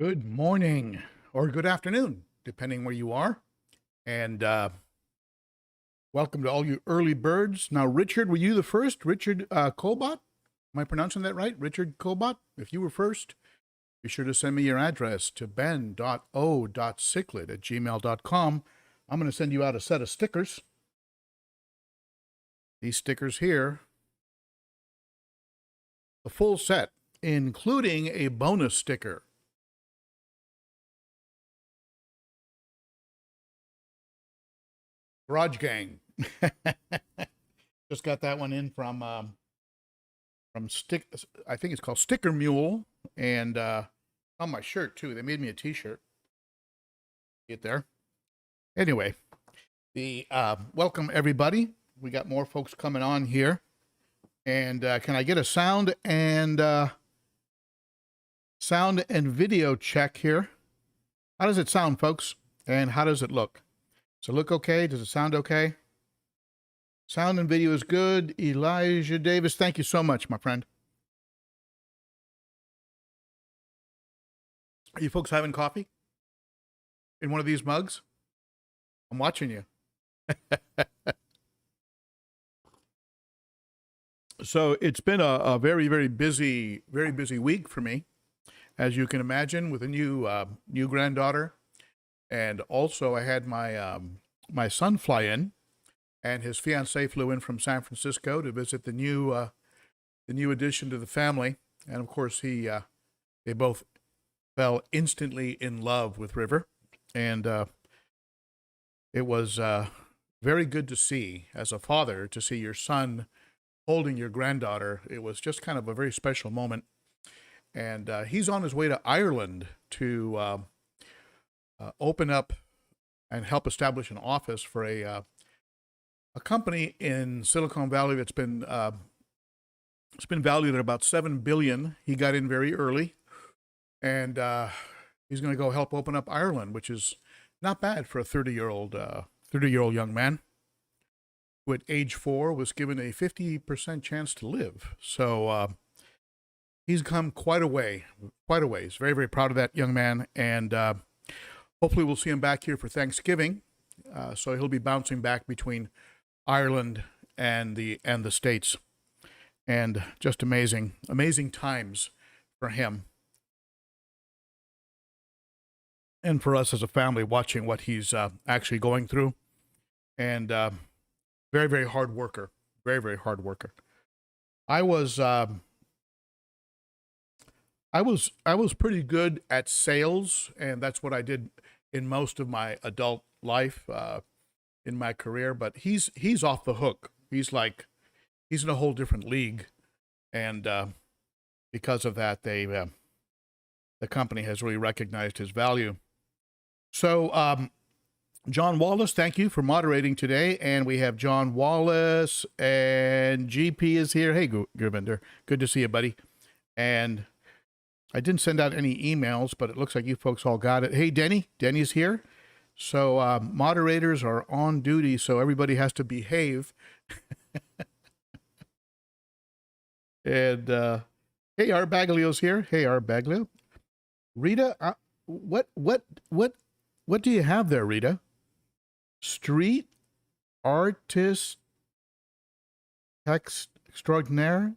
Good morning or good afternoon, depending where you are. And welcome to all you early birds. Now, Richard, were you the first? Richard Colbot? Am I pronouncing that right? Richard Colbot? If you were first, be sure to send me your address to ben.o.cichlid@gmail.com. I'm going to send you out a set of stickers. These stickers here, a full set, including a bonus sticker. Garage Gang. Just got that one in from Stick. I think it's called Sticker Mule, and on my shirt too. They made me a T-shirt. Get there. Anyway, the welcome everybody. We got more folks coming on here, and can I get a sound and video check here? How does it sound, folks? And how does it look? Does it look okay? Does it sound okay? Sound and video is good. Elijah Davis, thank you so much, my friend. Are you folks having coffee in one of these mugs? I'm watching you. So it's been a very, very busy week for me, as you can imagine, with a new granddaughter. And also, I had my son fly in, and his fiancee flew in from San Francisco to visit the new addition to the family. And of course, they both fell instantly in love with River, and it was very good to see, as a father, to see your son holding your granddaughter. It was just kind of a very special moment. And he's on his way to Ireland to open up and help establish an office for a company in Silicon Valley that's been it's been valued at about $7 billion. He got in very early, and he's going to go help open up Ireland, which is not bad for a 30-year-old young man who at age 4 was given a 50% chance to live. So he's come quite a way. He's very, very proud of that young man, and hopefully we'll see him back here for Thanksgiving. So he'll be bouncing back between Ireland and the States, and just amazing times for him and for us as a family, watching what he's actually going through. And very, very hard worker. Very, very hard worker. I was pretty good at sales, and that's what I did in most of my adult life, in my career. But he's off the hook. He's in a whole different league, and because of that, the company has really recognized his value. So, Jon Wallace, thank you for moderating today, and we have Jon Wallace, and GP is here. Hey, Gurvinder, good to see you, buddy. And I didn't send out any emails, but it looks like you folks all got it. Hey, Denny's here. So moderators are on duty, so everybody has to behave. And hey, Art Baglio's here. Hey, Art Baglio. Rita, what do you have there, Rita? Street artist extraordinaire?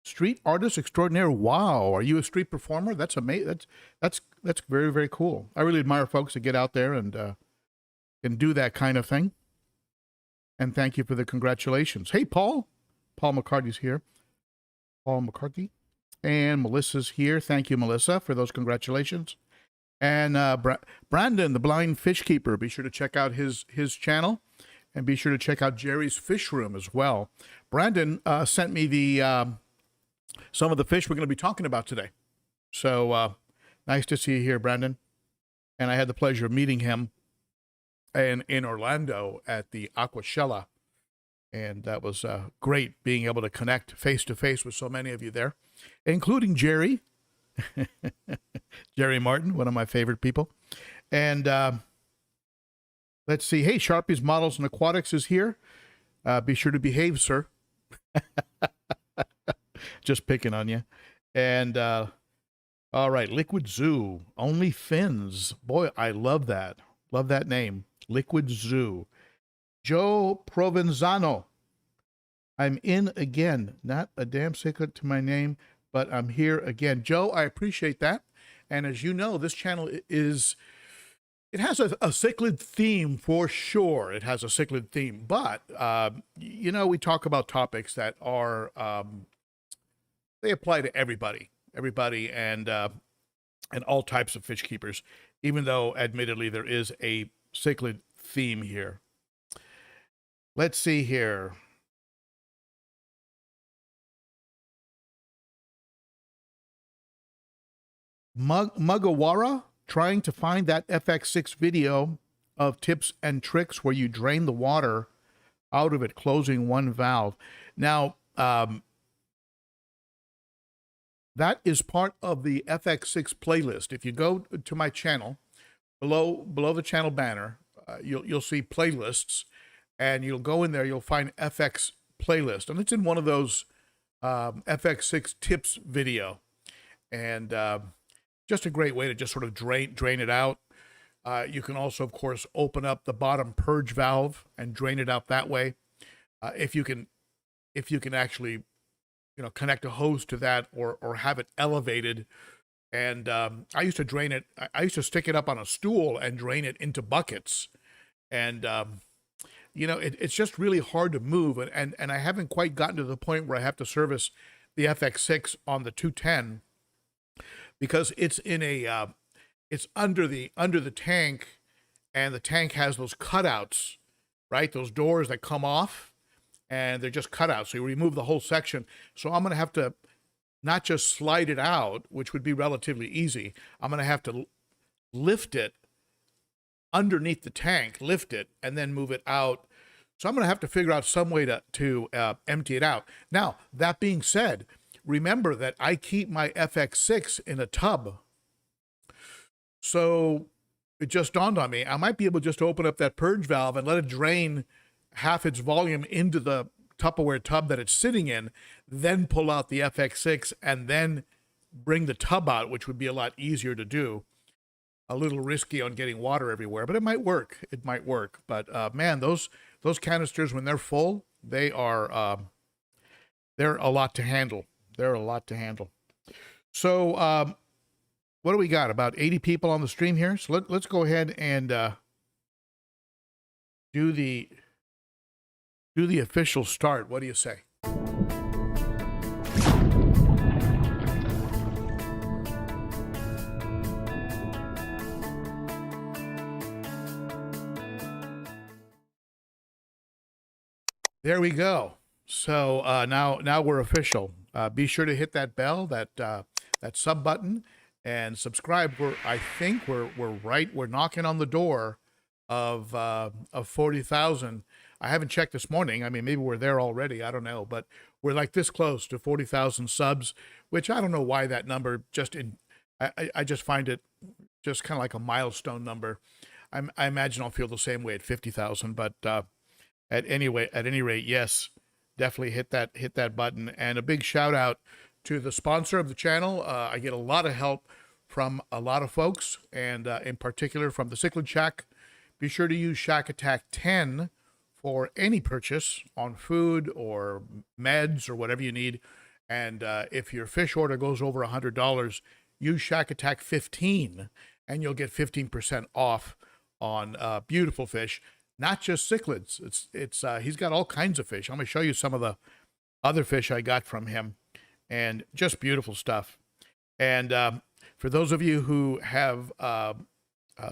Street artist extraordinaire. Wow, are you a street performer? That's amazing. That's very, very cool. I really admire folks that get out there and can do that kind of thing. And thank you for the congratulations. Hey, Paul McCarthy's here. Paul McCarthy and Melissa's here. Thank you, Melissa, for those congratulations. And Brandon, the blind fish keeper. Be sure to check out his channel, and be sure to check out Jerry's Fish Room as well. Brandon sent me the some of the fish we're going to be talking about today. So nice to see you here, Brandon. And I had the pleasure of meeting him in Orlando at the Aquashella. And that was great, being able to connect face-to-face with so many of you there, including Jerry. Jerry Martin, one of my favorite people. And let's see. Hey, Sharpie's Models and Aquatics is here. Be sure to behave, sir. Just picking on you. And All right, Liquid Zoo, only fins. Boy, I love that. Love that name, Liquid Zoo. Joe Provenzano, I'm in again. Not a damn secret to my name, but I'm here again. Joe, I appreciate that. And as you know, this channel is, it has a cichlid theme for sure. It has a cichlid theme, but, you know, we talk about topics that are, they apply to everybody, and all types of fish keepers, even though admittedly there is a cichlid theme here. Let's see here. Mugawara, trying to find that FX6 video of tips and tricks where you drain the water out of it, closing one valve. Now, that is part of the FX6 playlist. If you go to my channel, below the channel banner, you'll see playlists, and you'll go in there, you'll find FX playlist, and it's in one of those FX6 tips video, and just a great way to just sort of drain it out. You can also, of course, open up the bottom purge valve and drain it out that way. If you can actually, you know, connect a hose to that, or have it elevated. And I used to drain it. I used to stick it up on a stool and drain it into buckets. And you know, it's just really hard to move. And I haven't quite gotten to the point where I have to service the FX6 on the 210, because it's in a it's under the tank, and the tank has those cutouts, right? Those doors that come off, and they're just cutouts. So you remove the whole section. So I'm going to have to not just slide it out, which would be relatively easy. I'm going to have to lift it underneath the tank, lift it, and then move it out. So I'm going to have to figure out some way to empty it out. Now, that being said, remember that I keep my FX6 in a tub. So it just dawned on me, I might be able just to open up that purge valve and let it drain half its volume into the Tupperware tub that it's sitting in, then pull out the FX6 and then bring the tub out, which would be a lot easier to do. A little risky on getting water everywhere, but it might work. It might work. But man, those canisters, when they're full, they're a lot to handle. They're a lot to handle. So what do we got? About 80 people on the stream here. So let's go ahead and do the official start. What do you say? There we go. So now we're official. Be sure to hit that bell, that sub button, and subscribe. I think we're right. We're knocking on the door of 40,000. I haven't checked this morning. I mean, maybe we're there already. I don't know, but we're like this close to 40,000 subs, which I don't know why that number I just find it just kind of like a milestone number. I imagine I'll feel the same way at 50,000, but at any rate, yes, definitely hit that button. And a big shout out to the sponsor of the channel. I get a lot of help from a lot of folks, and in particular from the Cichlid Shack. Be sure to use Shack Attack 10 for any purchase on food or meds or whatever you need. And if your fish order goes over $100, use Shack Attack 15, and you'll get 15% off on beautiful fish. Not just cichlids. It's he's got all kinds of fish. I'm going to show you some of the other fish I got from him, and just beautiful stuff. And for those of you who have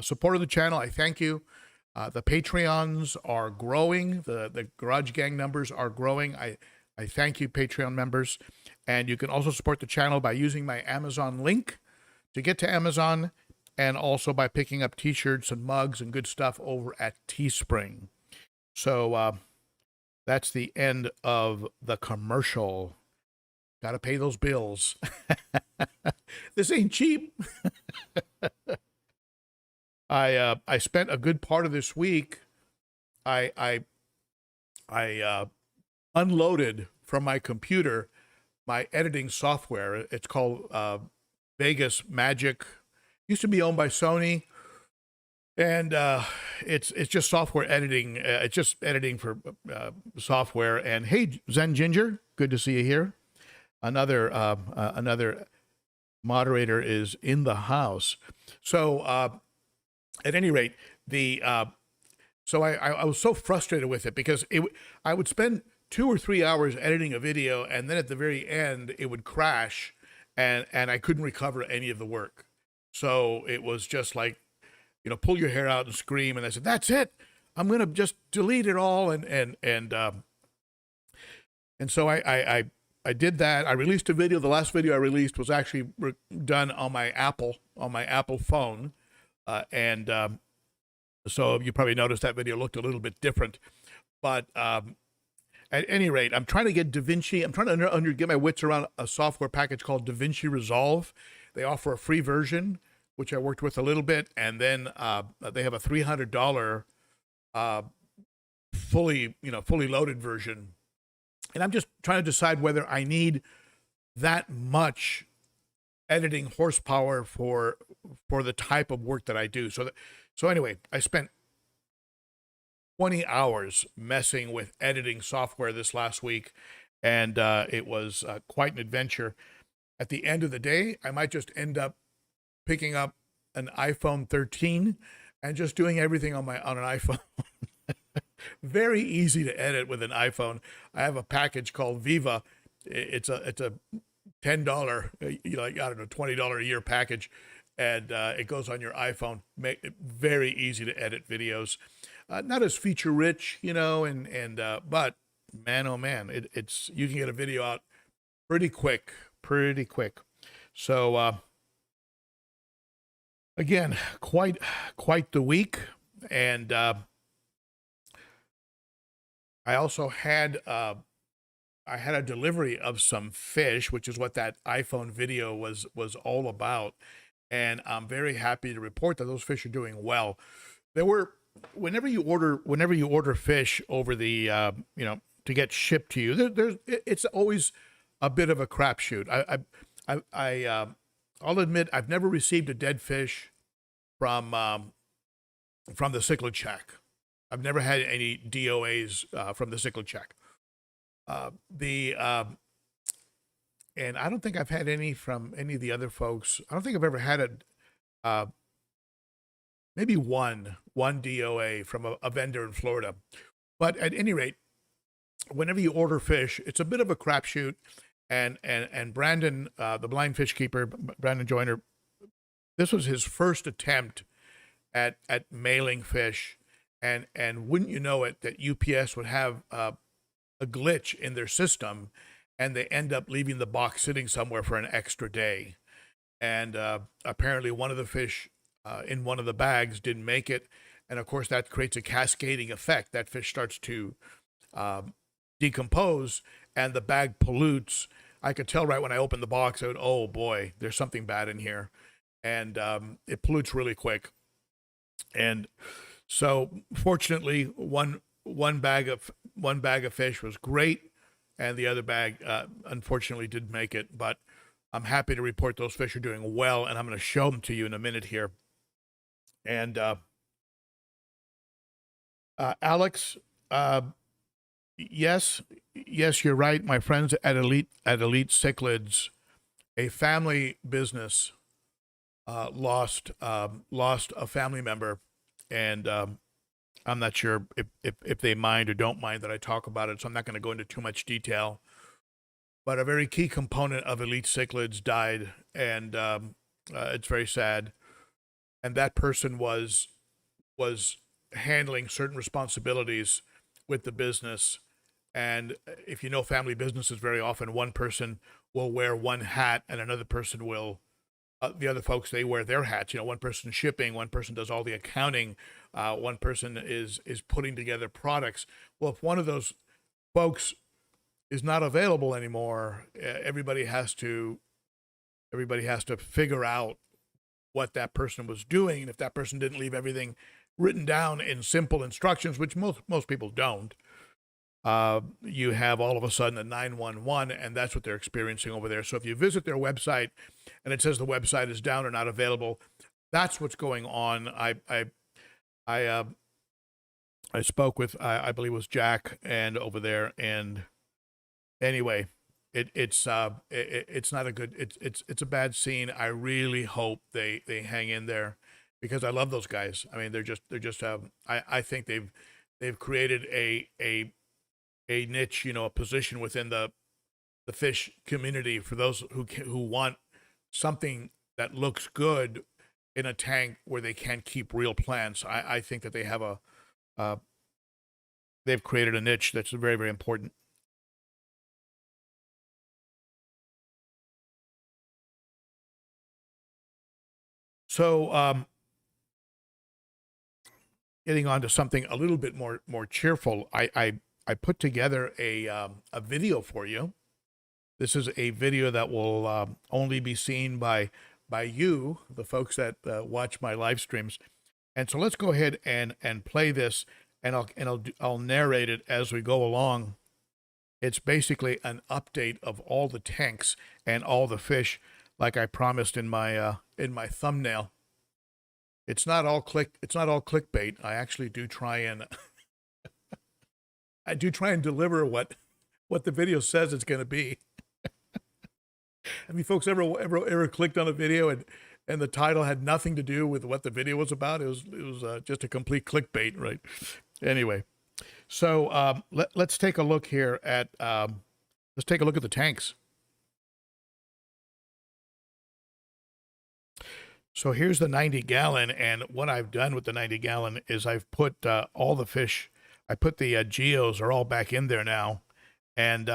supported the channel, I thank you. The Patreons are growing. The Garage Gang numbers are growing. I thank you, Patreon members. And you can also support the channel by using my Amazon link to get to Amazon, and also by picking up t-shirts and mugs and good stuff over at Teespring. So that's the end of the commercial. Got to pay those bills. This ain't cheap. I spent a good part of this week. I unloaded from my computer my editing software. It's called Vegas Magic. Used to be owned by Sony, and it's just software editing. It's just editing for software. And hey, Zen Ginger, good to see you here. Another moderator is in the house. So at any rate, so I was so frustrated with it because I would spend 2 or 3 hours editing a video, and then at the very end it would crash, and I couldn't recover any of the work. So it was just like, pull your hair out and scream. And I said, that's it. I'm gonna just delete it all, and so I did that. I released a video. The last video I released was actually done on my Apple phone, and so you probably noticed that video looked a little bit different. But at any rate, I'm trying to get DaVinci. I'm trying to get my wits around a software package called DaVinci Resolve. They offer a free version, which I worked with a little bit, and then they have a $300 fully loaded version. And I'm just trying to decide whether I need that much editing horsepower for the type of work that I do. So anyway, I spent 20 hours messing with editing software this last week, and it was quite an adventure. At the end of the day, I might just end up picking up an iPhone 13 and just doing everything on an iPhone. Very easy to edit with an iPhone. I have a package called Viva. It's a $10, $20 a year package, and it goes on your iPhone. Make it very easy to edit videos. Not as feature rich, but man, oh man, it's you can get a video out pretty quick. So again, quite the week, and I also had a delivery of some fish, which is what that iPhone video was all about, and I'm very happy to report that those fish are doing well. There were whenever you order fish over the to get shipped to you, it's always a bit of a crapshoot. I'll admit I've never received a dead fish from the cichlid shack. I've never had any DOAs from the cichlid shack. And I don't think I've had any from any of the other folks. I don't think I've ever had maybe one DOA from a vendor in Florida. But at any rate, whenever you order fish, it's a bit of a crapshoot. And Brandon, the blind fish keeper, Brandon Joyner, this was his first attempt at mailing fish. And wouldn't you know it, that UPS would have a glitch in their system, and they end up leaving the box sitting somewhere for an extra day. And apparently one of the fish in one of the bags didn't make it. And of course that creates a cascading effect. That fish starts to decompose, and the bag pollutes. I could tell right when I opened the box, oh boy, there's something bad in here. And it pollutes really quick. And so fortunately, one bag of fish was great, and the other bag unfortunately didn't make it. But I'm happy to report those fish are doing well, and I'm going to show them to you in a minute here. And Alex, yes, you're right. My friends at Elite Cichlids, a family business, lost a family member, and I'm not sure if they mind or don't mind that I talk about it, so I'm not going to go into too much detail. But a very key component of Elite Cichlids died, and it's very sad. And that person was handling certain responsibilities with the business. And if you know family businesses, very often one person will wear one hat and another person will, the other folks, they wear their hats. One person shipping, one person does all the accounting, one person is putting together products. Well, if one of those folks is not available anymore, everybody has to figure out what that person was doing. And if that person didn't leave everything written down in simple instructions, which most people don't, you have all of a sudden a 911, and that's what they're experiencing over there. So if you visit their website and it says the website is down or not available, that's what's going on. I spoke with I believe it was Jack and over there, and anyway, it's not a good, it's a bad scene. I really hope they hang in there, because I love those guys. I mean, they're just I think they've created a niche, you know, a position within the fish community for those who want something that looks good in a tank where they can keep real plants. I think that they have they've created a niche that's very, very important. So, getting on to something a little bit more cheerful, I put together a video for you. This is a video that will only be seen by you, the folks that watch my live streams. And so let's go ahead and play this, and I'll narrate it as we go along. It's basically an update of all the tanks and all the fish, like I promised in my thumbnail. It's not all clickbait. I actually do try and deliver what the video says it's going to be. I mean, folks ever clicked on a video and the title had nothing to do with what the video was about? It was just a complete clickbait, right? Anyway, so let's take a look here at let's take a look at the tanks. So here's the 90-gallon, and what I've done with the 90-gallon is I've put all the fish. I put the geos are all back in there now, and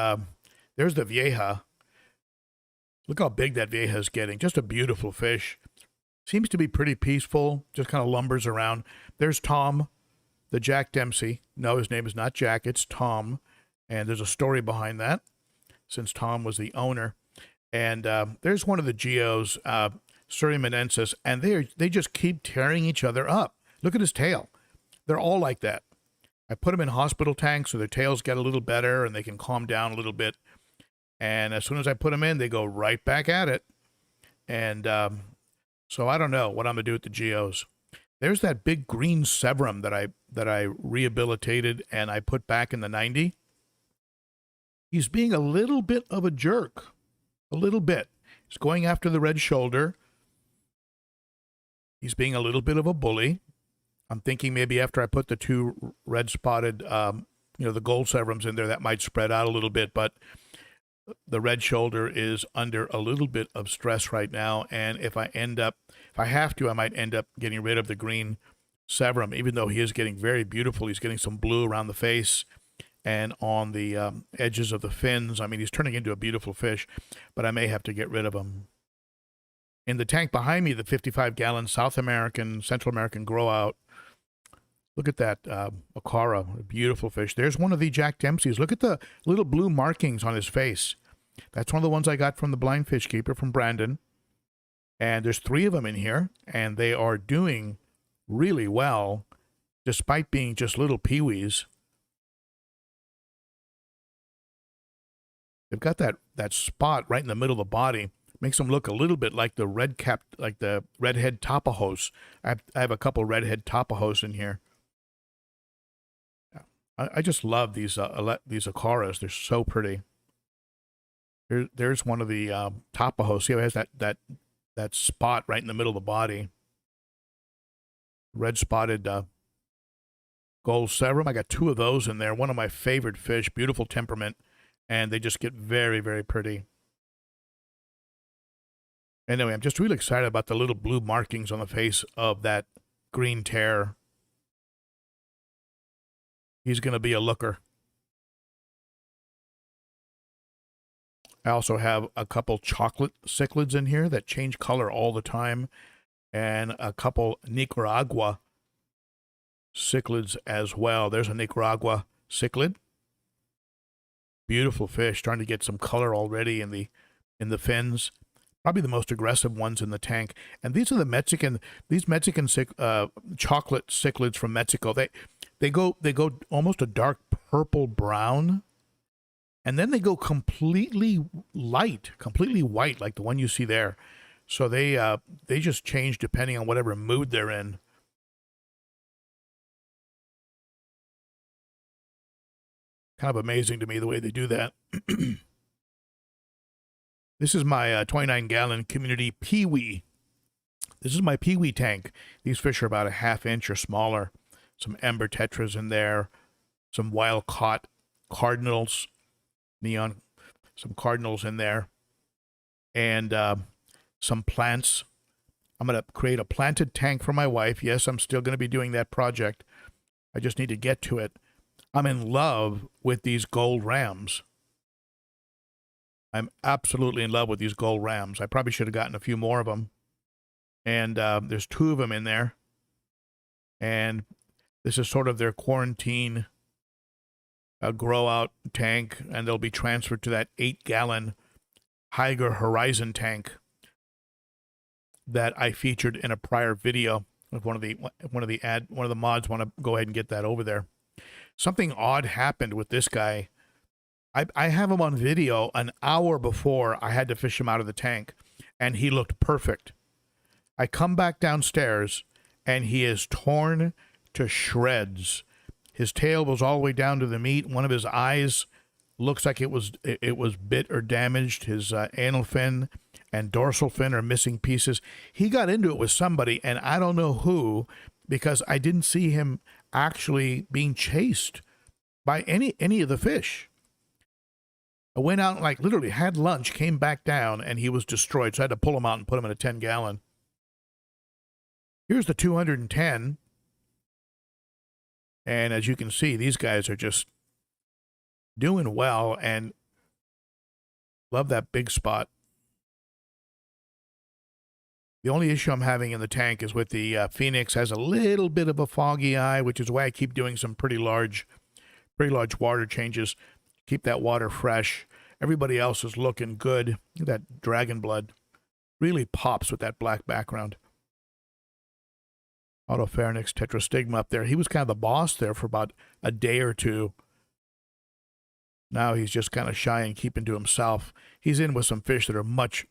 there's the vieja. Look how big that vieja is getting. Just a beautiful fish. Seems to be pretty peaceful. Just kind of lumbers around. There's Tom, the Jack Dempsey. No, his name is not Jack. It's Tom, and there's a story behind that, since Tom was the owner. And there's one of the geos. Surimanensis, and they just keep tearing each other up. Look at his tail. They're all like that. I put them in hospital tanks so their tails get a little better and they can calm down a little bit. And as soon as I put them in, they go right back at it. And so I don't know what I'm going to do with the geos. There's that big green severum that I rehabilitated and I put back in the 90. He's being a little bit of a jerk. A little bit. He's going after the red shoulder. He's being a little bit of a bully. I'm thinking maybe after I put the two red spotted, the gold severums in there, that might spread out a little bit. But the red shoulder is under a little bit of stress right now. And if I have to, I might end up getting rid of the green severum, even though he is getting very beautiful. He's getting some blue around the face and on the edges of the fins. I mean, he's turning into a beautiful fish, but I may have to get rid of him. In the tank behind me, the 55-gallon South American, Central American grow out. Look at that Ochart, a beautiful fish. There's one of the Jack Dempseys. Look at the little blue markings on his face. That's one of the ones I got from the blind fish keeper, from Brandon. And there's 3 of them in here, and they are doing really well, despite being just little peewees. They've got that spot right in the middle of the body. Makes them look a little bit like the redhead tapajos. I have a couple redhead tapajos in here. I just love these Ocharas. They're so pretty. There's one of the tapajos. See how it has that spot right in the middle of the body. Red spotted gold severum. I got 2 of those in there. One of my favorite fish. Beautiful temperament, and they just get very, very pretty. Anyway, I'm just really excited about the little blue markings on the face of that green tear. He's going to be a looker. I also have a couple chocolate cichlids in here that change color all the time, and a couple Nicaragua cichlids as well. There's a Nicaragua cichlid. Beautiful fish, starting to get some color already in the fins. Probably the most aggressive ones in the tank. And these are the Mexican chocolate cichlids from Mexico. They go almost a dark purple brown, and then they go completely light, completely white, like the one you see there. So they just change depending on whatever mood they're in. Kind of amazing to me the way they do that. This is my 29-gallon community peewee. This is my peewee tank. These fish are about a ½ inch or smaller. Some ember tetras in there, some wild caught cardinals, some cardinals in there, and some plants. I'm going to create a planted tank for my wife. Yes, I'm still going to be doing that project. I just need to get to it. I'm in love with these gold rams. I'm absolutely in love with these gold rams. I probably should have gotten a few more of them. And there's 2 of them in there. And this is sort of their quarantine grow out tank, and they'll be transferred to that 8-gallon Higher Horizon tank that I featured in a prior video. If one of the mods want to go ahead and get that over there. Something odd happened with this guy. I have him on video an hour before I had to fish him out of the tank, and he looked perfect. I come back downstairs, and he is torn to shreds. His tail was all the way down to the meat. One of his eyes looks like it was bit or damaged. His anal fin and dorsal fin are missing pieces. He got into it with somebody, and I don't know who, because I didn't see him actually being chased by any of the fish. I went out and like literally had lunch, came back down, and he was destroyed. So I had to pull him out and put him in a 10-gallon. Here's the 210. And as you can see, these guys are just doing well, and love that big spot. The only issue I'm having in the tank is with the Phoenix has a little bit of a foggy eye, which is why I keep doing some pretty large water changes. Keep that water fresh. Everybody else is looking good. That dragon blood really pops with that black background. Autopharynx tetrastigma up there. He was kind of the boss there for about a day or two. Now he's just kind of shy and keeping to himself. He's in with some fish that are much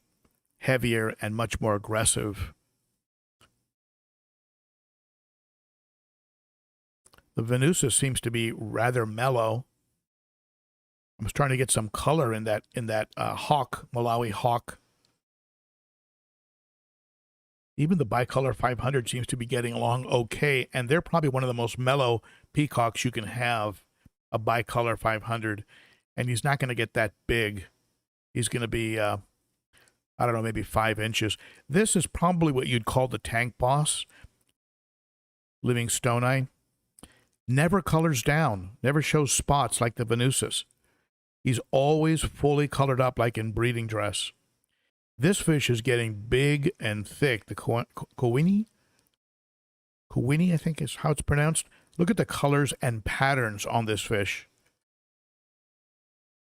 heavier and much more aggressive. The Venusa seems to be rather mellow. I was trying to get some color in that hawk, Malawi hawk. Even the bicolor 500 seems to be getting along okay, and they're probably one of the most mellow peacocks you can have, a bicolor 500, and he's not going to get that big. He's going to be, I don't know, maybe 5 inches. This is probably what you'd call the tank boss, living stonine. Never colors down, never shows spots like the Venusas. He's always fully colored up like in breeding dress. This fish is getting big and thick. The Kowini, I think is how it's pronounced. Look at the colors and patterns on this fish.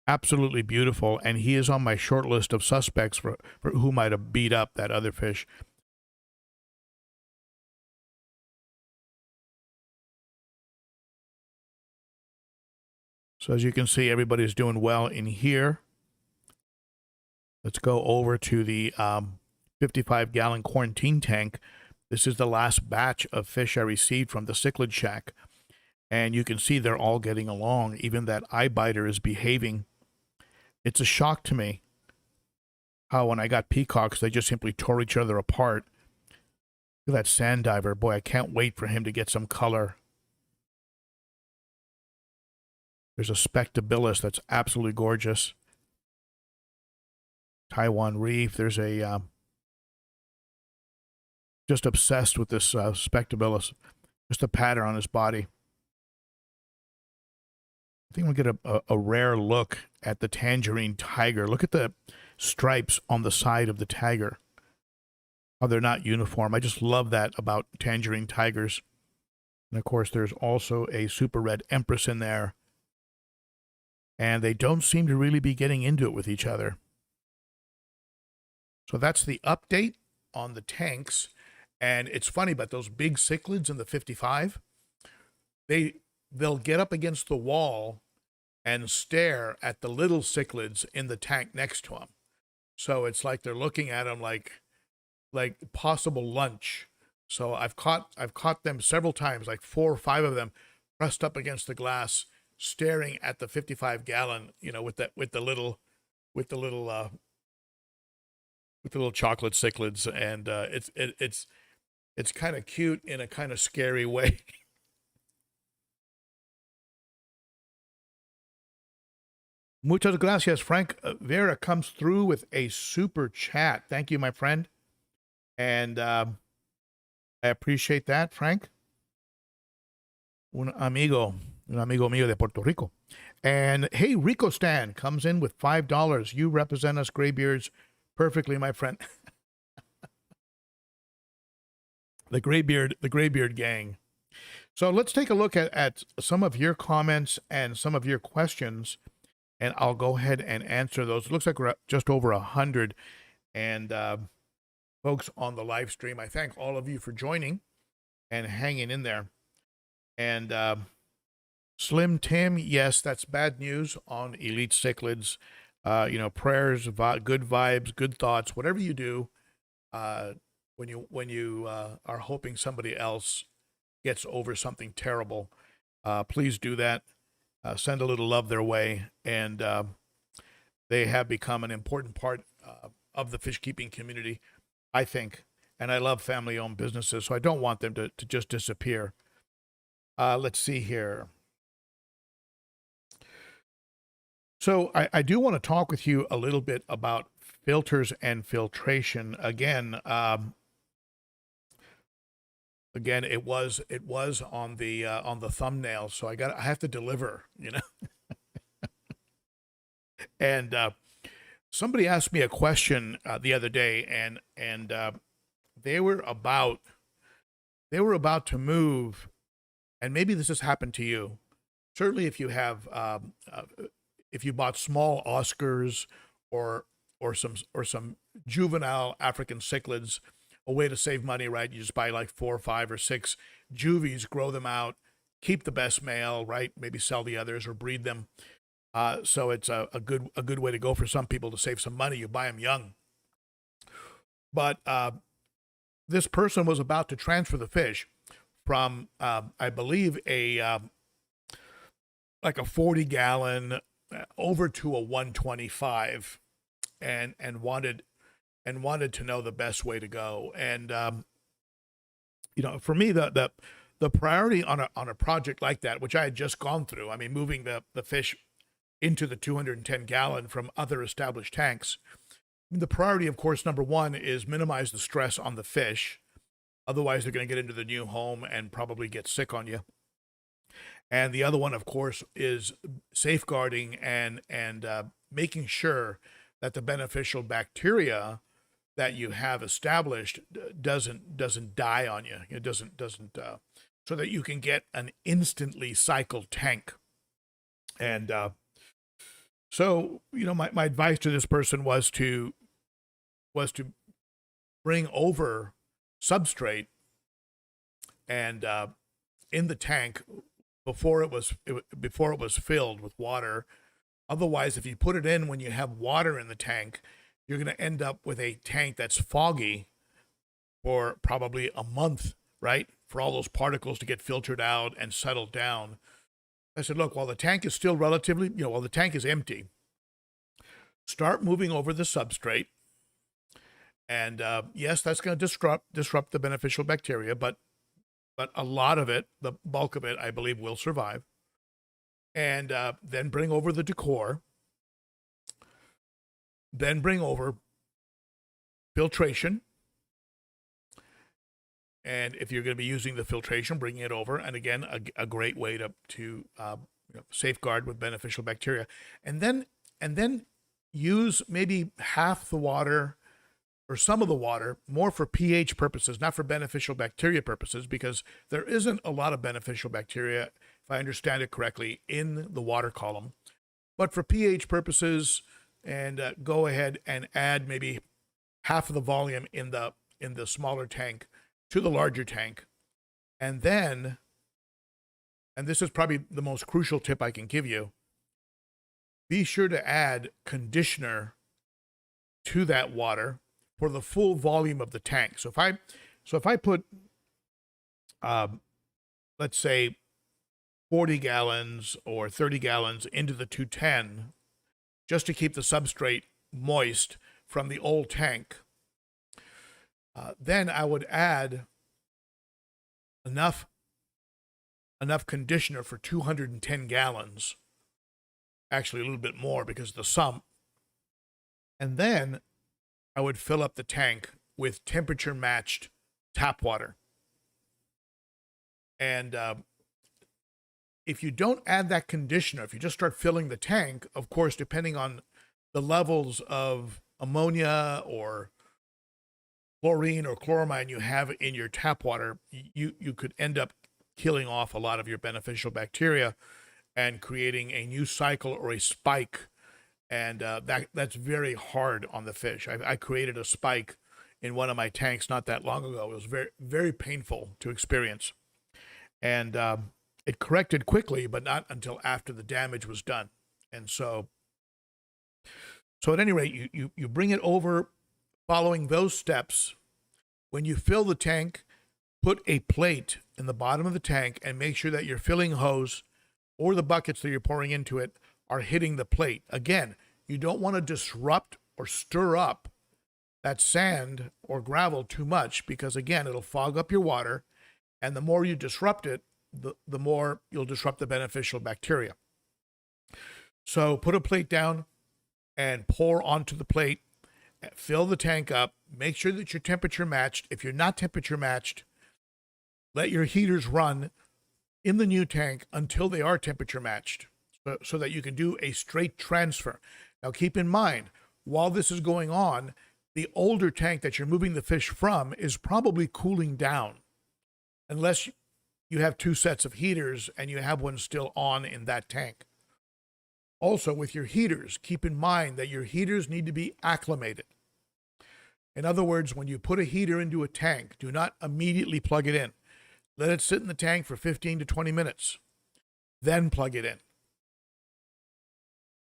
Absolutely beautiful, and he is on my short list of suspects for who might have beat up that other fish. So as you can see, everybody's doing well in here. Let's go over to the 55-gallon quarantine tank. This is the last batch of fish I received from the Cichlid Shack. And you can see they're all getting along. Even that eye biter is behaving. It's a shock to me how when I got peacocks, they just simply tore each other apart. Look at that sand diver. Boy, I can't wait for him to get some color. There's a spectabilis that's absolutely gorgeous. Taiwan Reef. There's a just obsessed with this spectabilis. Just the pattern on his body. I think we'll get a rare look at the tangerine tiger. Look at the stripes on the side of the tiger. How they're not uniform. I just love that about tangerine tigers. And of course, there's also a super red empress in there. And they don't seem to really be getting into it with each other. So that's the update on the tanks. And it's funny, but those big cichlids in the 55, they'll get up against the wall and stare at the little cichlids in the tank next to them. So it's like they're looking at them like possible lunch. So I've caught them several times, like 4 or 5 of them, pressed up against the glass, staring at the 55-gallon, with the little chocolate cichlids, and it's kind of cute in a kind of scary way. Muchas gracias, Frank. Vera comes through with a super chat. Thank you, my friend. And I appreciate that, Frank. Un amigo mío de Puerto Rico. And hey, Rico Stan comes in with $5. You represent us graybeards perfectly, my friend. The graybeard gang. So let's take a look at some of your comments and some of your questions, and I'll go ahead and answer those. It looks like we're just over 100. And folks on the live stream, I thank all of you for joining and hanging in there. And Slim Tim, yes, that's bad news on Elite Cichlids. Prayers, good vibes, good thoughts, whatever you do, when you are hoping somebody else gets over something terrible, please do that. Send a little love their way, and they have become an important part of the fish keeping community, I think. And I love family-owned businesses, so I don't want them to just disappear. Let's see here. So I do want to talk with you a little bit about filters and filtration. Again, it was on the thumbnail, so I have to deliver, And somebody asked me a question the other day, and they were about to move, and maybe this has happened to you. Certainly, if you have if you bought small Oscars or some juvenile African cichlids, a way to save money, right? You just buy like 4 or 5 or 6 juvies, grow them out, keep the best male, right? Maybe sell the others or breed them. So it's a good way to go for some people to save some money. You buy them young. But this person was about to transfer the fish from, I believe, like a 40-gallon over to a 125, and wanted to know the best way to go. And for me, the priority on a project like that, which I had just gone through, I mean, moving the fish into the 210-gallon from other established tanks, the priority, of course, number one, is minimize the stress on the fish. Otherwise, they're going to get into the new home and probably get sick on you. And the other one, of course, is safeguarding and making sure that the beneficial bacteria that you have established doesn't die on you. It doesn't so that you can get an instantly cycled tank. And so my advice to this person was to bring over substrate and in the tank before it was filled with water. Otherwise, if you put it in when you have water in the tank, you're going to end up with a tank that's foggy for probably a month, right? For all those particles to get filtered out and settled down. I said, look, while the tank is still relatively, while the tank is empty, start moving over the substrate. And yes, that's going to disrupt the beneficial bacteria, but a lot of it, the bulk of it, I believe, will survive. And then bring over the decor. Then bring over filtration. And if you're going to be using the filtration, bringing it over. And again, a great way to safeguard with beneficial bacteria. And then use maybe half the water or some of the water more for pH purposes, not for beneficial bacteria purposes, because there isn't a lot of beneficial bacteria, if I understand it correctly, in the water column. But for pH purposes, and go ahead and add maybe half of the volume in the smaller tank to the larger tank, and then and this is probably the most crucial tip I can give you, be sure to add conditioner to that water for the full volume of the tank. So if I put, let's say 40 gallons or 30 gallons into the 210, just to keep the substrate moist from the old tank, then I would add enough conditioner for 210 gallons, actually a little bit more because of the sump, and then I would fill up the tank with temperature matched tap water. And if you don't add that conditioner, if you just start filling the tank, of course, depending on the levels of ammonia or chlorine or chloramine you have in your tap water, you could end up killing off a lot of your beneficial bacteria and creating a new cycle or a spike. And that's very hard on the fish. I created a spike in one of my tanks not that long ago. It was very, very painful to experience. And it corrected quickly, but not until after the damage was done. And so at any rate, you bring it over following those steps. When you fill the tank, put a plate in the bottom of the tank and make sure that your filling hose or the buckets that you're pouring into it are hitting the plate. Again, you don't want to disrupt or stir up that sand or gravel too much because, again, it'll fog up your water. And the more you disrupt it, the more you'll disrupt the beneficial bacteria. So put a plate down and pour onto the plate, fill the tank up, make sure that you're temperature matched. If you're not temperature matched, let your heaters run in the new tank until they are temperature matched so that you can do a straight transfer. Now keep in mind, while this is going on, the older tank that you're moving the fish from is probably cooling down, unless you have two sets of heaters and you have one still on in that tank. Also, with your heaters, keep in mind that your heaters need to be acclimated. In other words, when you put a heater into a tank, do not immediately plug it in. Let it sit in the tank for 15 to 20 minutes, then plug it in.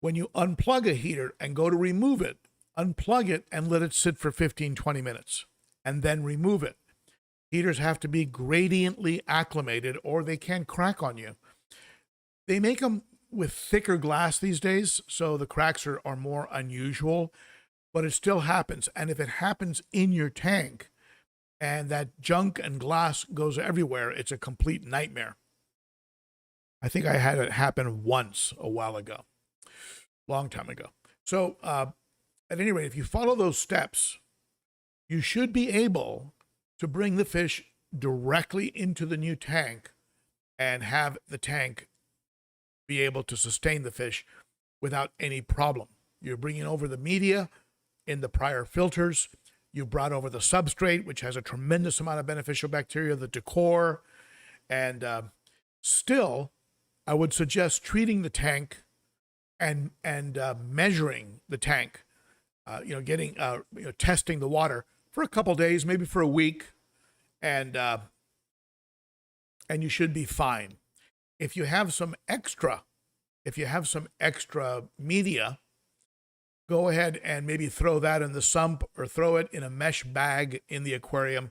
When you unplug a heater and go to remove it, unplug it and let it sit for 15, 20 minutes, and then remove it. Heaters have to be gradiently acclimated or they can crack on you. They make them with thicker glass these days, so the cracks are more unusual, but it still happens. And if it happens in your tank and that junk and glass goes everywhere, it's a complete nightmare. I think I had it happen once a while ago, long time ago. So at any rate, if you follow those steps, you should be able to bring the fish directly into the new tank and have the tank be able to sustain the fish without any problem. You're bringing over the media in the prior filters. You brought over the substrate, which has a tremendous amount of beneficial bacteria, the decor, and still, I would suggest treating the tank and measuring the tank. Getting testing the water for a couple days, maybe for a week, and you should be fine. If you have some extra media, go ahead and maybe throw that in the sump or throw it in a mesh bag in the aquarium,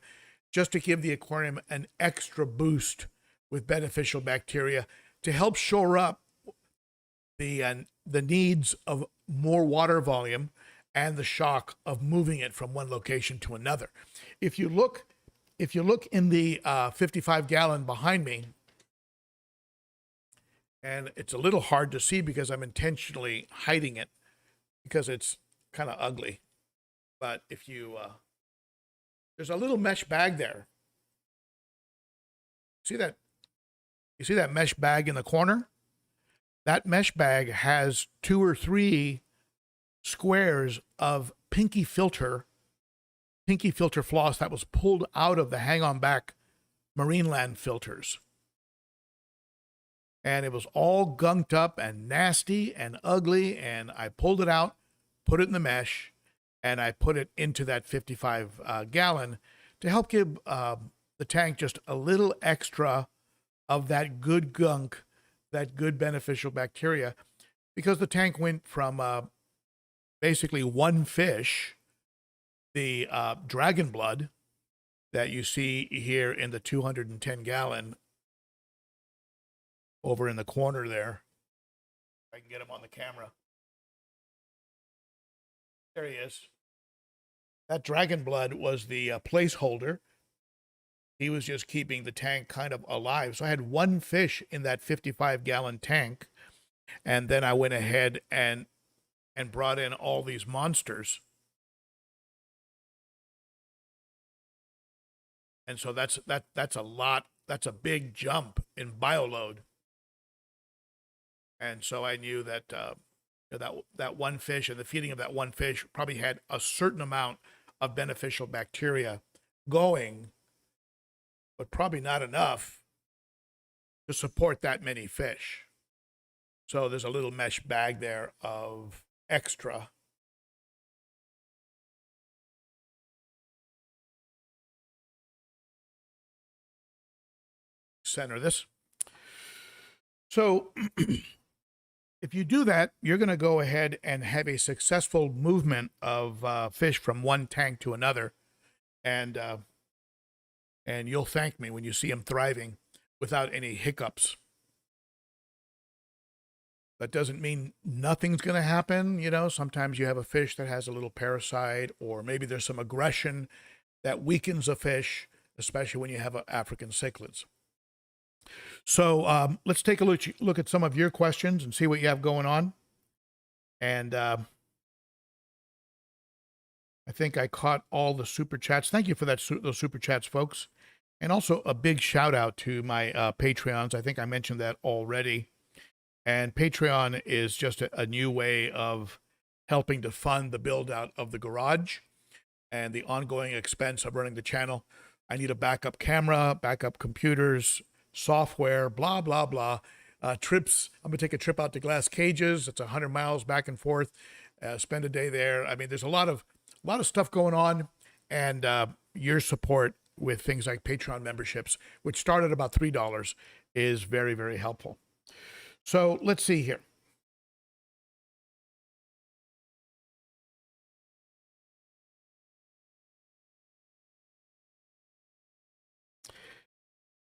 just to give the aquarium an extra boost with beneficial bacteria to help shore up the needs of more water volume and the shock of moving it from one location to another. If you look in the 55-gallon behind me, and it's a little hard to see because I'm intentionally hiding it because it's kind of ugly. But if you, there's a little mesh bag there. See that? You see that mesh bag in the corner? That mesh bag has 2 or 3 squares of pinky filter floss that was pulled out of the hang-on back Marineland filters. And it was all gunked up and nasty and ugly, and I pulled it out, put it in the mesh, and I put it into that 55 gallon to help give the tank just a little extra of that good gunk, that good beneficial bacteria, because the tank went from basically one fish, the dragon blood that you see here in the 210 gallon over in the corner there. If I can get him on the camera. There he is. That dragon blood was the placeholder. He was just keeping the tank kind of alive. So I had one fish in that 55-gallon tank, and then I went ahead and brought in all these monsters. And so that's a lot. That's a big jump in bioload. And so I knew that that one fish and the feeding of that one fish probably had a certain amount of beneficial bacteria going, but probably not enough to support that many fish. So there's a little mesh bag there of extra. Center this. So if you do that, you're going to go ahead and have a successful movement of fish from one tank to another, and you'll thank me when you see them thriving without any hiccups. That doesn't mean nothing's going to happen. You know, sometimes you have a fish that has a little parasite, or maybe there's some aggression that weakens a fish, especially when you have African cichlids. So let's take a look at some of your questions and see what you have going on. And I think I caught all the super chats. Thank you for those super chats, folks. And also a big shout out to my Patreons. I think I mentioned that already. And Patreon is just a new way of helping to fund the build out of the garage and the ongoing expense of running the channel. I need a backup camera, backup computers, software, blah, blah, blah. Trips. I'm going to take a trip out to Glass Cages. It's 100 miles back and forth. Spend a day there. I mean, there's a lot of stuff going on, and your support with things like Patreon memberships, which start at about $3, is very, very helpful. So let's see here.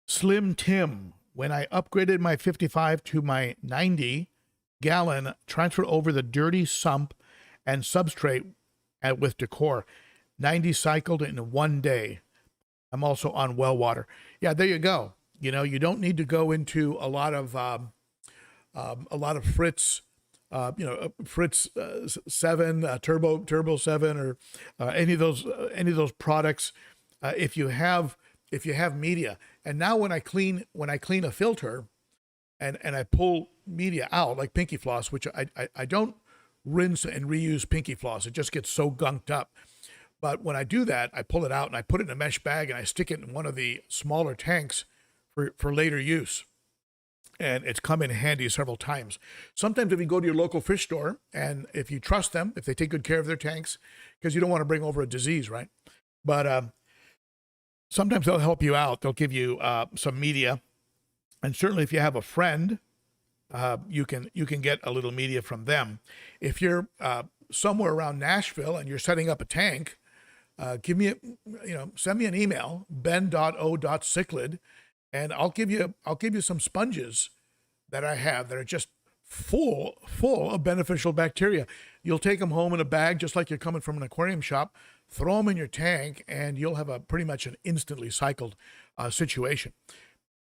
Slim Tim, when I upgraded my 55 to my 90 gallon, transferred over the dirty sump and substrate with decor. 90 cycled in 1 day. I'm also on well water. Yeah, there you go. You know, you don't need to go into a lot of Fritz, Fritz 7, Turbo 7, or any of those products. If you have media, and now when I clean a filter, and I pull media out like Pinky Floss, which I don't rinse and reuse Pinky Floss, it just gets so gunked up. But when I do that, I pull it out and I put it in a mesh bag and I stick it in one of the smaller tanks for later use. And it's come in handy several times. Sometimes if you go to your local fish store, and if you trust them, if they take good care of their tanks, because you don't want to bring over a disease, right? But sometimes they'll help you out. They'll give you some media. And certainly if you have a friend, you can get a little media from them. If you're somewhere around Nashville and you're setting up a tank, send me an email, ben.o.cichlid, and I'll give you some sponges that I have that are just full of beneficial bacteria. You'll take them home in a bag, just like you're coming from an aquarium shop, throw them in your tank, and you'll have pretty much an instantly cycled situation.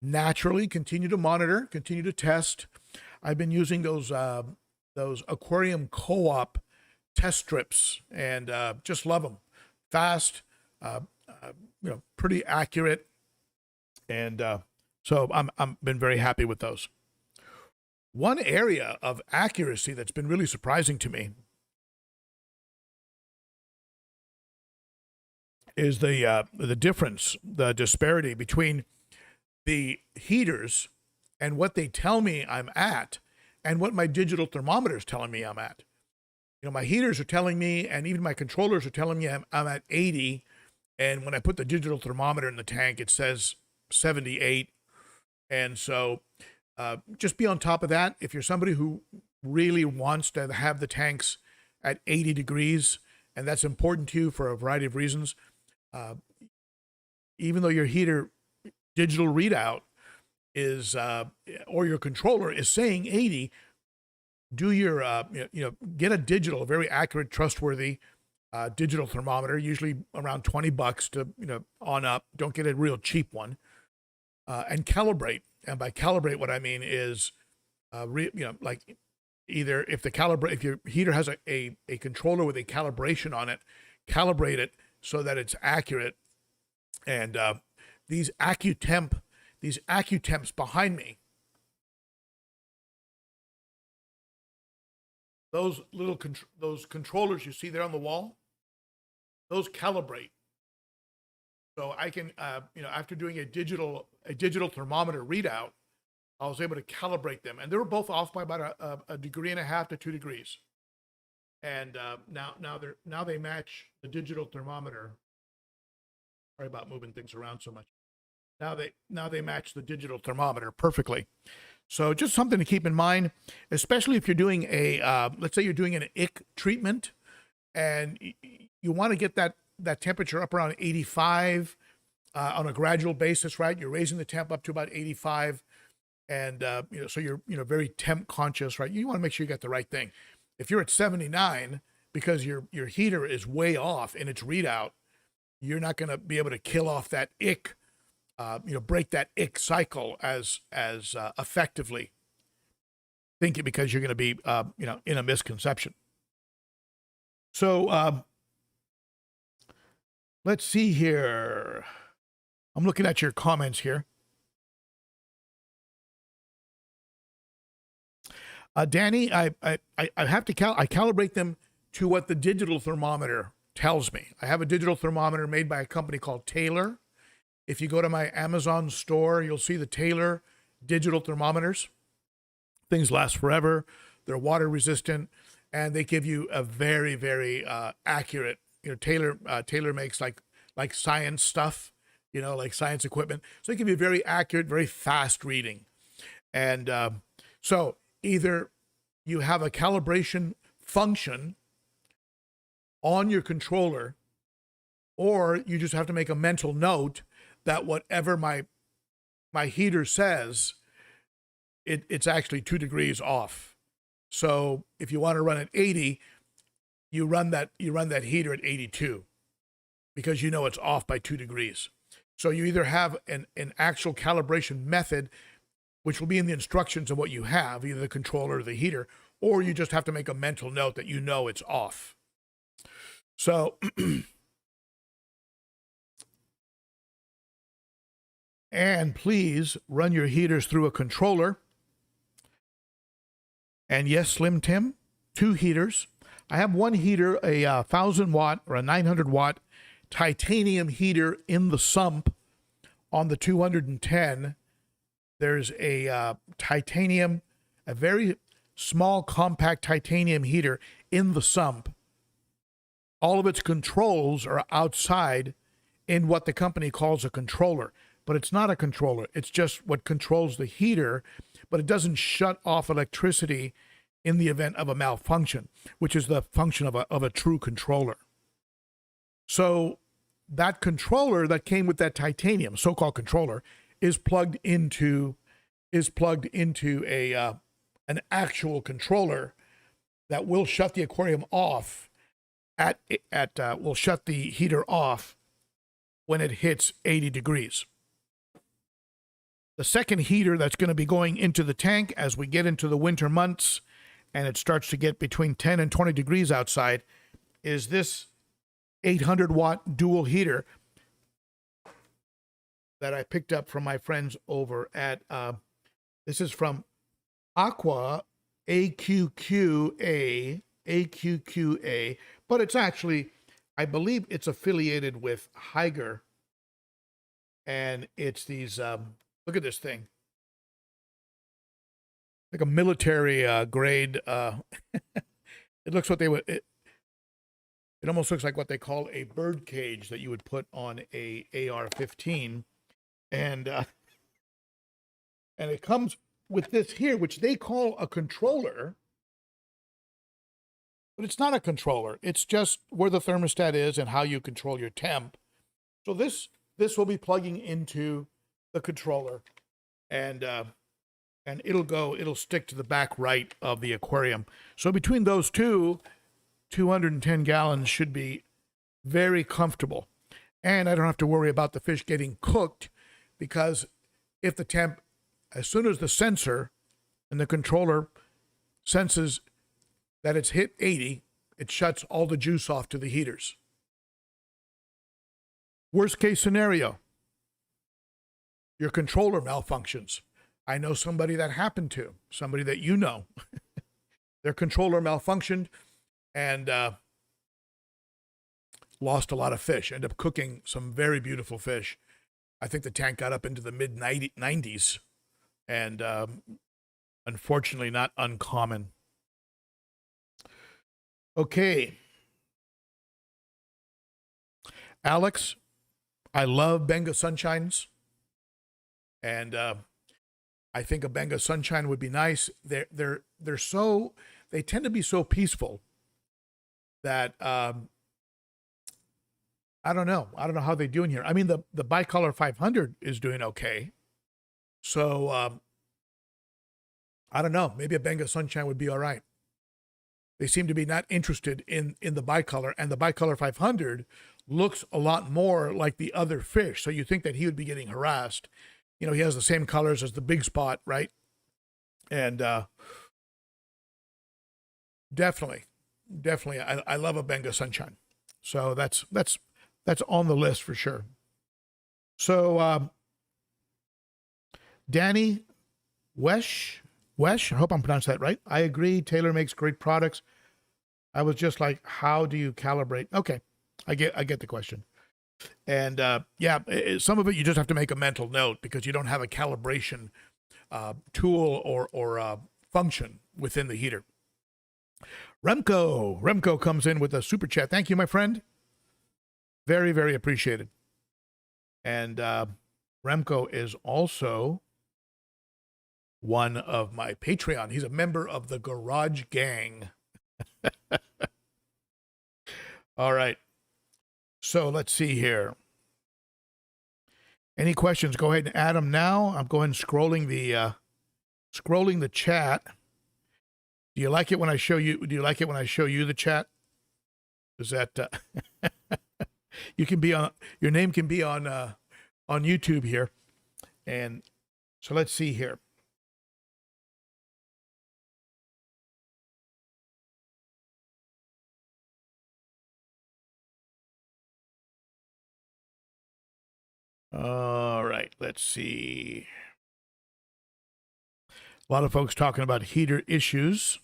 Naturally, continue to monitor, continue to test. I've been using those Aquarium co-op test strips, and just love them. Fast, pretty accurate. And so I'm been very happy with those. One area of accuracy that's been really surprising to me is the difference, the disparity between the heaters and what they tell me I'm at and what my digital thermometer is telling me I'm at. You know, my heaters are telling me, and even my controllers are telling me I'm at 80. And when I put the digital thermometer in the tank, it says 78. And so just be on top of that. If you're somebody who really wants to have the tanks at 80 degrees, and that's important to you for a variety of reasons, uh, even though your heater digital readout is, or your controller is saying 80, do your, get a digital, a very accurate, trustworthy digital thermometer, usually around $20 to, on up. Don't get a real cheap one, and calibrate. And by calibrate, what I mean is, like either if your heater has a controller with a calibration on it, calibrate it so that it's accurate. And these AccuTemps behind me, those little those controllers you see there on the wall, those calibrate. So I can, after doing a digital thermometer readout, I was able to calibrate them, and they were both off by about a degree and a half to 2 degrees. And now they match the digital thermometer. Sorry about moving things around so much. Now they match the digital thermometer perfectly. So just something to keep in mind, especially if you're doing a, let's say you're doing an ick treatment, and you want to get that temperature up around 85 on a gradual basis, right? You're raising the temp up to about 85, and so you're very temp conscious, right? You want to make sure you get the right thing. If you're at 79 because your heater is way off in its readout, you're not going to be able to kill off that ick, break that ick cycle as effectively. Think it, because you're going to be in a misconception. So let's see here. I'm looking at your comments here. Danny, I have to I calibrate them to what the digital thermometer tells me. I have a digital thermometer made by a company called Taylor. If you go to my Amazon store, you'll see the Taylor digital thermometers. Things last forever. They're water resistant, and they give you a very, very accurate. Taylor makes like science stuff, like science equipment. So they give you a very accurate, very fast reading. And so either you have a calibration function on your controller, or you just have to make a mental note that whatever my heater says, it's actually 2 degrees off. So if you want to run at 80, you run that heater at 82, because it's off by 2 degrees. So you either have an actual calibration method, which will be in the instructions of what you have, either the controller or the heater, or you just have to make a mental note that it's off. So and please run your heaters through a controller. And yes, Slim Tim, 2 heaters. I have one heater, a 1,000 watt or a 900 watt titanium heater in the sump on the 210. There's a titanium, a very small, compact titanium heater in the sump. All of its controls are outside in what the company calls a controller. But it's not a controller. It's just what controls the heater, but it doesn't shut off electricity in the event of a malfunction, which is the function of a true controller. So that controller that came with that titanium, so-called controller, is plugged into a an actual controller that will shut the aquarium off will shut the heater off when it hits 80 degrees. The second heater that's going to be going into the tank as we get into the winter months and it starts to get between 10 and 20 degrees outside is this 800 watt dual heater that I picked up from my friends over at, this is from Aqua, AQQA, but it's actually, I believe it's affiliated with Higer, and it's these, look at this thing. Like a military grade. It looks what they would. It almost looks like what they call a bird cage that you would put on a AR-15, and And it comes with this here, which they call a controller, but it's not a controller. It's just where the thermostat is and how you control your temp. So this will be plugging into the controller, and it'll stick to the back right of the aquarium. So between those two, 210 gallons should be very comfortable. And I don't have to worry about the fish getting cooked, because if the temp, as soon as the sensor and the controller senses that it's hit 80, it shuts all the juice off to the heaters. Worst case scenario, your controller malfunctions. I know somebody that happened to, somebody that you know. Their controller malfunctioned and lost a lot of fish, ended up cooking some very beautiful fish. I think the tank got up into the mid-90s, and unfortunately not uncommon. Okay. Alex, I love Benga Sunshines, and I think a Benga Sunshine would be nice. They tend to be so peaceful that I don't know how they're doing here. I mean, the Bicolor 500 is doing okay, so I don't know. Maybe a Benga Sunshine would be all right. They seem to be not interested in the bicolor, and the Bicolor 500 looks a lot more like the other fish. So you think that he would be getting harassed. You know, he has the same colors as the big spot, right? And definitely, I love a Benga Sunshine. So that's on the list for sure. So Danny Wesh, I hope I'm pronouncing that right. I agree. Taylor makes great products. I was just like, how do you calibrate? Okay, I get the question. And yeah, some of it you just have to make a mental note because you don't have a calibration tool or function within the heater. Remco comes in with a super chat. Thank you, my friend. Very, very appreciated. And Remco is also one of my Patreon. He's a member of the Garage Gang. All right. So let's see here. Any questions? Go ahead and add them now. I'm going scrolling the chat. Do you like it when I show you? Do you like it when I show you the chat? Is that you can be on? Your name can be on YouTube here, and so let's see here. All right, let's see. A lot of folks talking about heater issues.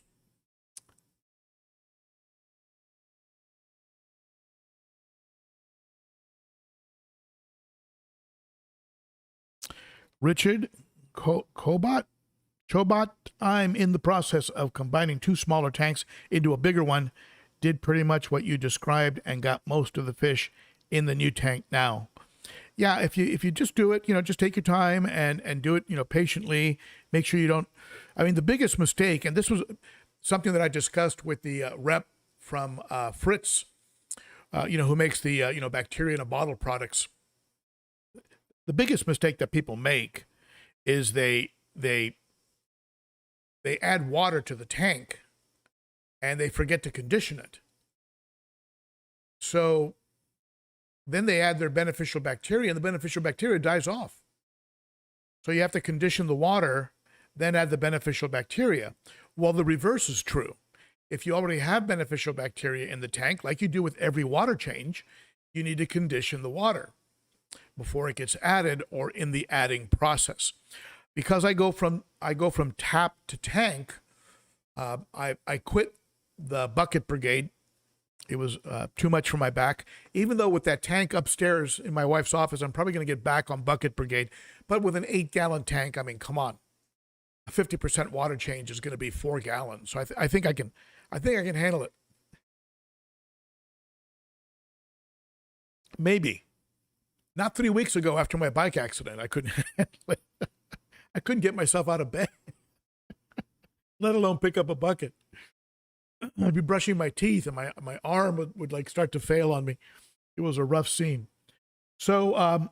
Richard Chobot, I'm in the process of combining two smaller tanks into a bigger one. Did pretty much what you described and got most of the fish in the new tank now. Yeah, if you just do it, just take your time and do it, patiently. Make sure you don't. I mean, the biggest mistake, and this was something that I discussed with the rep from Fritz, who makes the bacteria in a bottle products. The biggest mistake that people make is they add water to the tank and they forget to condition it. So then they add their beneficial bacteria, and the beneficial bacteria dies off. So you have to condition the water, then add the beneficial bacteria. Well, the reverse is true. If you already have beneficial bacteria in the tank, like you do with every water change, you need to condition the water before it gets added or in the adding process. Because I go from tap to tank, I quit the bucket brigade. It was too much for my back. Even though with that tank upstairs in my wife's office, I'm probably going to get back on bucket brigade. But with an 8-gallon tank, I mean, come on, a 50% water change is going to be 4 gallons. So I think I can handle it. Maybe not 3 weeks ago after my bike accident, I couldn't handle it. I couldn't get myself out of bed, let alone pick up a bucket. I'd be brushing my teeth and my arm would like start to fail on me. It was a rough scene. So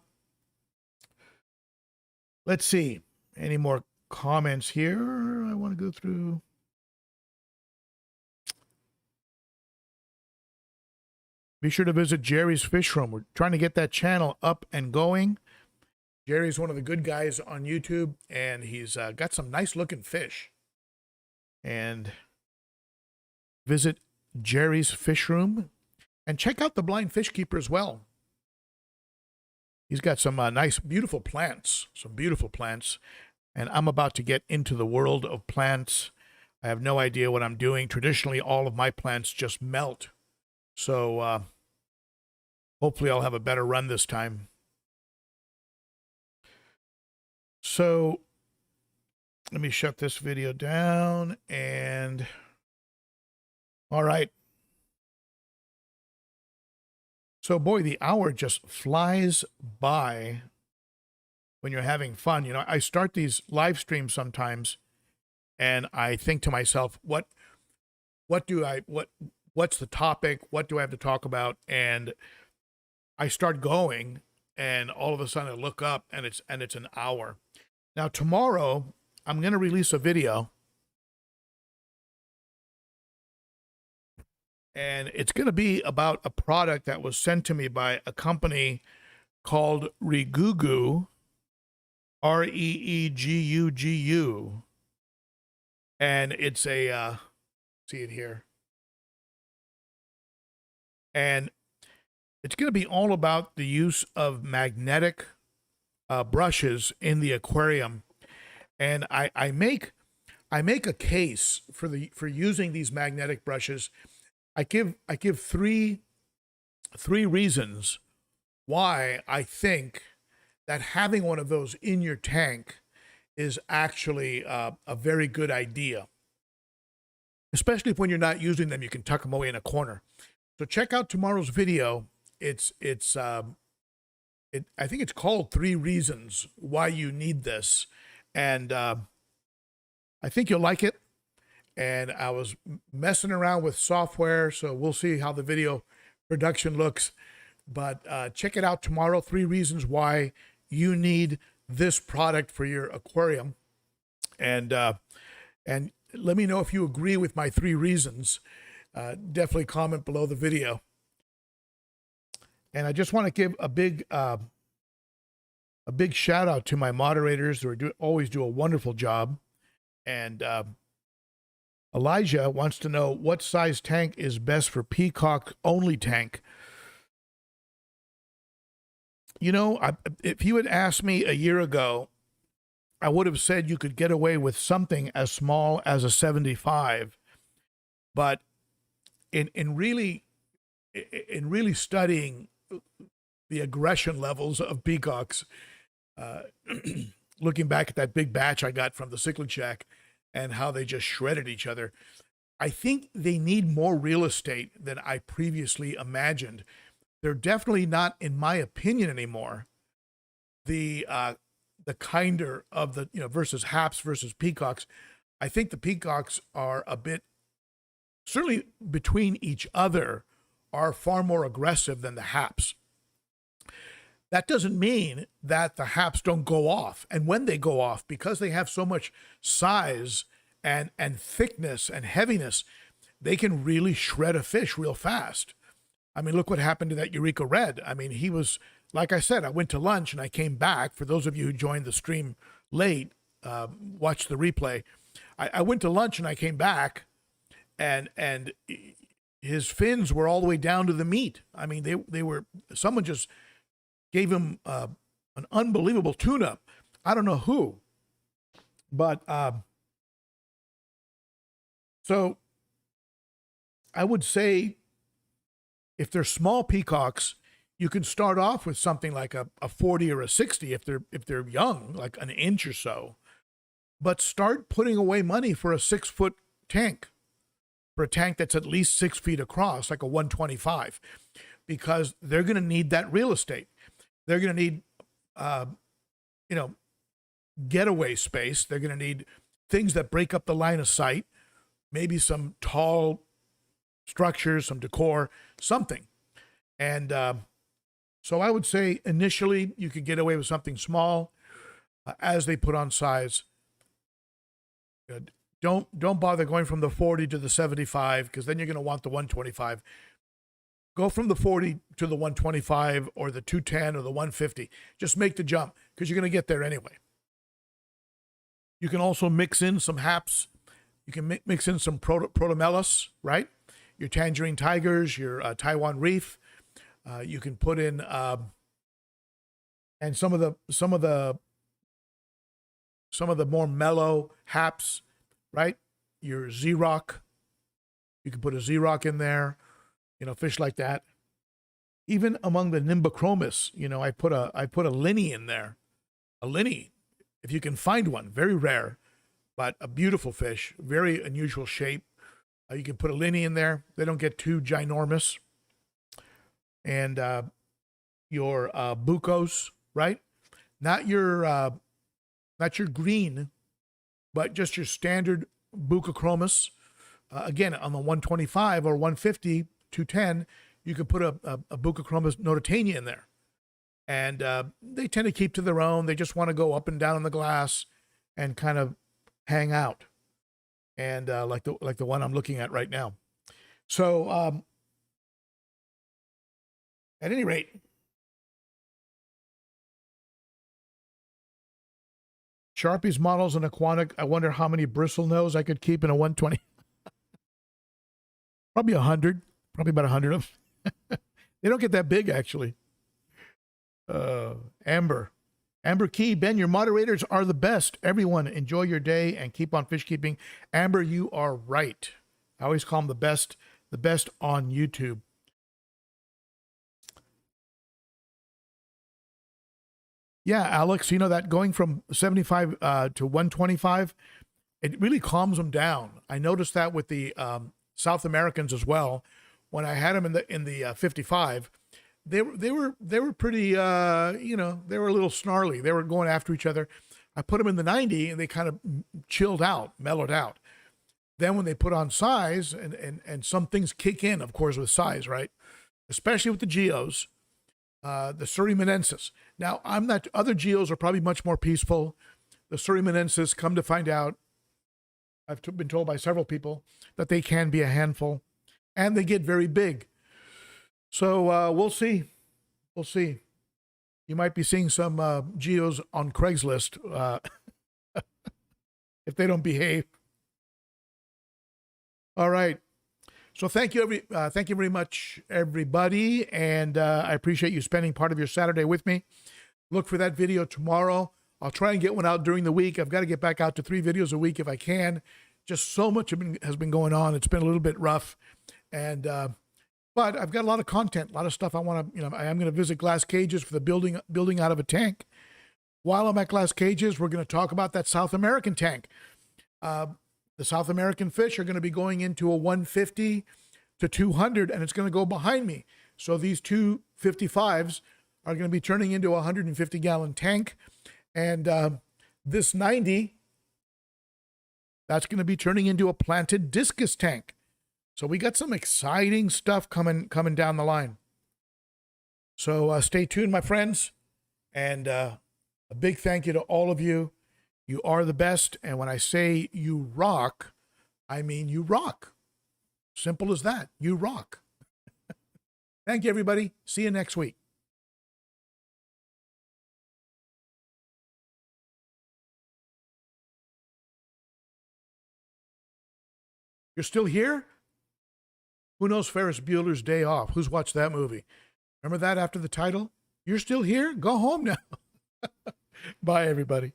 let's see. Any more comments here I want to go through? Be sure to visit Jerry's Fish Room. We're trying to get that channel up and going. Jerry's one of the good guys on YouTube, and he's got some nice looking fish. And visit Jerry's Fish Room and check out the Blind Fish Keeper as well. He's got some nice, beautiful plants, And I'm about to get into the world of plants. I have no idea what I'm doing. Traditionally, all of my plants just melt. So hopefully I'll have a better run this time. So let me shut this video down and all right. So boy, the hour just flies by when you're having fun. You know, I start these live streams sometimes and I think to myself, what's the topic? What do I have to talk about? And I start going and all of a sudden I look up and it's an hour. Now tomorrow I'm going to release a video and it's going to be about a product that was sent to me by a company called Reegugu, Reegugu. And it's a, see it here. And it's going to be all about the use of magnetic brushes in the aquarium. And I make a case for using these magnetic brushes. I give three reasons why I think that having one of those in your tank is actually a very good idea. Especially if when you're not using them, you can tuck them away in a corner. So check out tomorrow's video. I think it's called 3 Reasons Why You Need This. And I think you'll like it. And I was messing around with software, so we'll see how the video production looks. But check it out tomorrow, 3 Reasons Why You Need This Product for Your Aquarium. And let me know if you agree with my 3 reasons. Definitely comment below the video. And I just want to give a big shout out to my moderators who always do a wonderful job. And Elijah wants to know what size tank is best for peacock only tank. You know, if you had asked me a year ago, I would have said you could get away with something as small as a 75. But in really studying the aggression levels of peacocks, looking back at that big batch I got from the Cichlid Shack and how they just shredded each other, I think they need more real estate than I previously imagined. They're definitely not, in my opinion, anymore the kinder of the, versus haps versus peacocks. I think the peacocks are a bit, certainly between each other, are far more aggressive than the haps. That doesn't mean that the haps don't go off. And when they go off, because they have so much size and thickness and heaviness, they can really shred a fish real fast. I mean, look what happened to that Eureka Red. I mean, he was, like I said, I went to lunch and I came back. For those of you who joined the stream late, watch the replay. I went to lunch and I came back and his fins were all the way down to the meat. I mean, they were, someone just gave him an unbelievable tune-up. I don't know who, but so I would say if they're small peacocks, you can start off with something like a 40 or a 60 if they're young, like an inch or so. But start putting away money for a 6-foot tank, for a tank that's at least 6 feet across, like a 125, because they're going to need that real estate. They're going to need, getaway space. They're going to need things that break up the line of sight, maybe some tall structures, some decor, something. And so I would say initially you could get away with something small. As they put on size, don't bother going from the 40 to the 75, because then you're going to want the 125. Go from the 40 to the 125 or the 210 or the 150. Just make the jump, because you're going to get there anyway. You can also mix in some haps. You can mix in some protomelis, right? Your tangerine tigers, your Taiwan reef. You can put in and some of the more mellow haps, right? Your Z-Rock. You can put a Z-Rock in there, fish like that. Even among the Nimbochromis, I put a linny in there. A linny, if you can find one, very rare, but a beautiful fish, very unusual shape. You can put a linny in there. They don't get too ginormous. And your bucos, right? Not your green, but just your standard Buccochromis. Again, on the 125 or 150, 210, you could put a Buccochromis notatania in there. And they tend to keep to their own. They just want to go up and down in the glass and kind of hang out. And like the one I'm looking at right now. So at any rate, Sharpie's models in aquatic. I wonder how many bristle nose I could keep in a 120. Probably 100. Probably about 100 of them. They don't get that big, actually. Amber Key, Ben, your moderators are the best. Everyone, enjoy your day and keep on fish keeping. Amber, you are right. I always call them the best on YouTube. Yeah, Alex, that going from 75 to 125, it really calms them down. I noticed that with the South Americans as well. When I had them in the 55, they were pretty, they were a little snarly. They were going after each other. I put them in the 90 and they kind of chilled out, mellowed out. Then when they put on size, and some things kick in, of course, with size, right? Especially with the geos, the Surimanensis. Now, other geos are probably much more peaceful. The Surimanensis, come to find out, I've been told by several people that they can be a handful, and they get very big. So we'll see. We'll see. You might be seeing some geos on Craigslist if they don't behave. All right. So thank you very much, everybody, and I appreciate you spending part of your Saturday with me. Look for that video tomorrow. I'll try and get one out during the week. I've got to get back out to 3 videos a week if I can. Just so much has been going on. It's been a little bit rough, and but I've got a lot of content, a lot of stuff I want to. I am going to visit Glass Cages for the building out of a tank. While I'm at Glass Cages, we're going to talk about that South American tank. The South American fish are going to be going into a 150 to 200, and it's going to go behind me. So these 255s are going to be turning into a 150-gallon tank. And this 90, that's going to be turning into a planted discus tank. So we got some exciting stuff coming down the line. So stay tuned, my friends. And a big thank you to all of you. You are the best, and when I say you rock, I mean you rock. Simple as that. You rock. Thank you, everybody. See you next week. You're still here? Who knows Ferris Bueller's Day Off? Who's watched that movie? Remember that after the title? You're still here? Go home now. Bye, everybody.